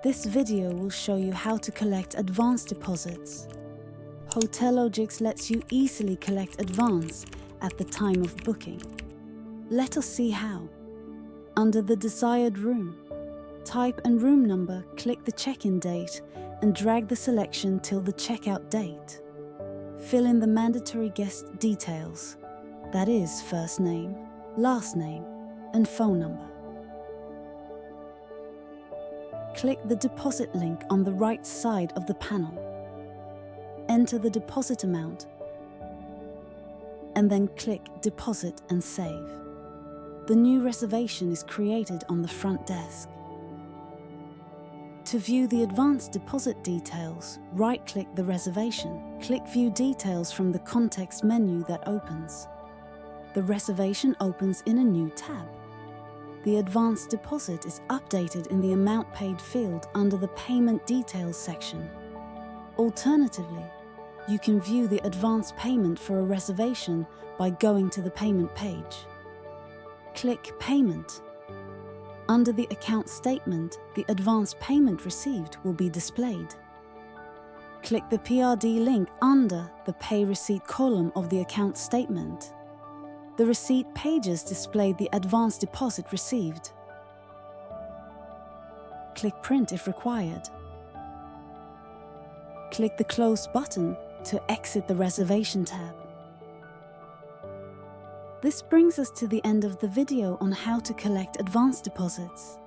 This video will show you how to collect advance deposits. Hotelogix lets you easily collect advance at the time of booking. Let us see how. Under the desired room, type and room number, click the check-in date and drag the selection till the checkout date. Fill in the mandatory guest details, that is first name, last name, and phone number. Click the deposit link on the right side of the panel. Enter the deposit amount and then click Deposit and Save. The new reservation is created on the front desk. To view the advanced deposit details, right-click the reservation. Click View Details from the context menu that opens. The reservation opens in a new tab. The advanced deposit is updated in the Amount Paid field under the Payment Details section. Alternatively, you can view the advance payment for a reservation by going to the payment page. Click Payment. Under the account statement, the advance payment received will be displayed. Click the PRD link under the Pay Receipt column of the account statement. The receipt pages display the advance deposit received. Click Print if required. Click the Close button to exit the Reservation tab. This brings us to the end of the video on how to collect advance deposits.